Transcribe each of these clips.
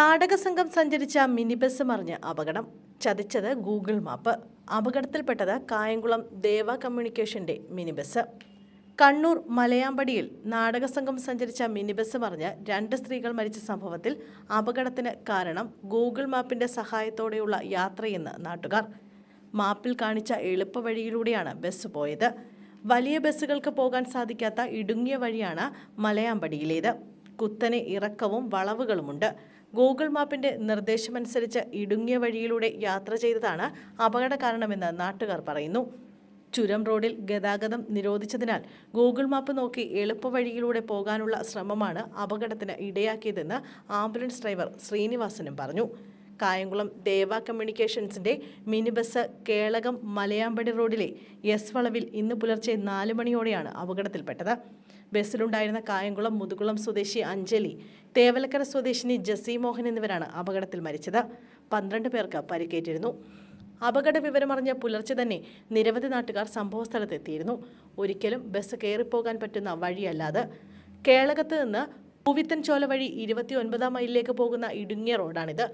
നാടക സംഘം സഞ്ചരിച്ച മിനി ബസ് മറിഞ്ഞ് അപകടം. ചതിച്ചത് ഗൂഗിൾ മാപ്പ്. അപകടത്തിൽപ്പെട്ടത് കായംകുളം ദേവ കമ്മ്യൂണിക്കേഷന്റെ മിനി ബസ്. കണ്ണൂർ മലയാമ്പടിയിൽ നാടക സംഘം സഞ്ചരിച്ച മിനി ബസ് മറിഞ്ഞ് 2 സ്ത്രീകൾ മരിച്ച സംഭവത്തിൽ അപകടത്തിന് കാരണം ഗൂഗിൾ മാപ്പിന്റെ സഹായത്തോടെയുള്ള യാത്രയെന്ന് നാട്ടുകാർ. മാപ്പിൽ കാണിച്ച എളുപ്പവഴിയിലൂടെയാണ് ബസ് പോയത്. വലിയ ബസ്സുകൾക്ക് പോകാൻ സാധിക്കാത്ത ഇടുങ്ങിയ വഴിയാണ് മലയാമ്പടിയിലേത്. കുത്തനെ ഇറക്കവും വളവുകളുമുണ്ട്. ഗൂഗിൾ മാപ്പിന്റെ നിർദ്ദേശമനുസരിച്ച് ഇടുങ്ങിയ വഴിയിലൂടെ യാത്ര ചെയ്തതാണ് അപകട കാരണമെന്ന് നാട്ടുകാർ പറയുന്നു. ചുരം റോഡിൽ ഗതാഗതം നിരോധിച്ചതിനാൽ ഗൂഗിൾ മാപ്പ് നോക്കി എളുപ്പവഴിയിലൂടെ പോകാനുള്ള ശ്രമമാണ് അപകടത്തിന് ഇടയാക്കിയതെന്ന് ആംബുലൻസ് ഡ്രൈവർ ശ്രീനിവാസനും പറഞ്ഞു. കായംകുളം ദേവ കമ്മ്യൂണിക്കേഷൻസിന്റെ മിനി ബസ് കേളകം മലയാമ്പടി റോഡിലെ എസ് വളവിൽ ഇന്ന് പുലർച്ചെ 4 മണിയോടെയാണ് അപകടത്തിൽപ്പെട്ടത്. ബസ്സിലുണ്ടായിരുന്ന കായംകുളം മുതുകുളം സ്വദേശി അഞ്ജലി, തേവലക്കര സ്വദേശിനി ജസി മോഹൻ എന്നിവരാണ് അപകടത്തിൽ മരിച്ചത്. 12 പേർക്ക് പരിക്കേറ്റിരുന്നു. അപകട വിവരമറിഞ്ഞ പുലർച്ചെ തന്നെ നിരവധി നാട്ടുകാർ സംഭവസ്ഥലത്തെത്തിയിരുന്നു. ഒരിക്കലും ബസ് കയറിപ്പോകാൻ പറ്റുന്ന വഴിയല്ലാതെ. കേളകത്ത് നിന്ന് പൂവിത്തൻചോല വഴി 29-ാം മൈലിലേക്ക് പോകുന്ന ഇടുങ്ങിയ റോഡാണിത്.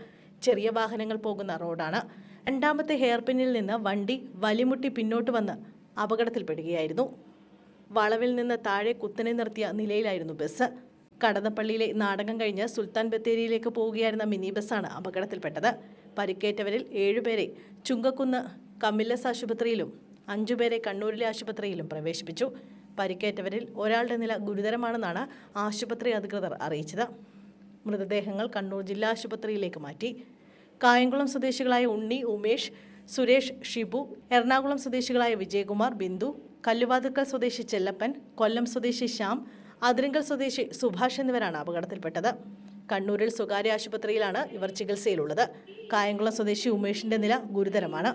ചെറിയ വാഹനങ്ങൾ പോകുന്ന റോഡാണ്. 2ാമത്തെ ഹെയർപിന്നിൽ നിന്ന് വണ്ടി വലിമുട്ടി പിന്നോട്ട് വന്ന് അപകടത്തിൽപ്പെടുകയായിരുന്നു. വളവിൽ നിന്ന് താഴെ കുത്തനെ നിർത്തിയ നിലയിലായിരുന്നു ബസ്. കടന്നപ്പള്ളിയിലെ നാടകം കഴിഞ്ഞ് സുൽത്താൻ ബത്തേരിയിലേക്ക് പോവുകയായിരുന്ന മിനി ബസ്സാണ് അപകടത്തിൽപ്പെട്ടത്. പരിക്കേറ്റവരിൽ 7 പേരെ ചുങ്കക്കുന്ന് കമ്മില്ലസ് ആശുപത്രിയിലും 5 പേരെ കണ്ണൂരിലെ ആശുപത്രിയിലും പ്രവേശിപ്പിച്ചു. പരിക്കേറ്റവരിൽ ഒരാളുടെ നില ഗുരുതരമാണെന്നാണ് ആശുപത്രി അധികൃതർ അറിയിച്ചത്. മൃതദേഹങ്ങൾ കണ്ണൂർ ജില്ലാ ആശുപത്രിയിലേക്ക് മാറ്റി. കായംകുളം സ്വദേശികളായ ഉണ്ണി, ഉമേഷ്, സുരേഷ്, ഷിബു, എറണാകുളം സ്വദേശികളായ വിജയകുമാർ, ബിന്ദു, കല്ലുവാതുക്കൽ സ്വദേശി ചെല്ലപ്പൻ, കൊല്ലം സ്വദേശി ശ്യാം, അതിരിങ്കൽ സ്വദേശി സുഭാഷ് എന്നിവരാണ് അപകടത്തിൽപ്പെട്ടത്. കണ്ണൂരിൽ സ്വകാര്യ ആശുപത്രിയിലാണ് ഇവർ ചികിത്സയിലുള്ളത്. കായംകുളം സ്വദേശി ഉമേഷിന്റെ നില ഗുരുതരമാണ്.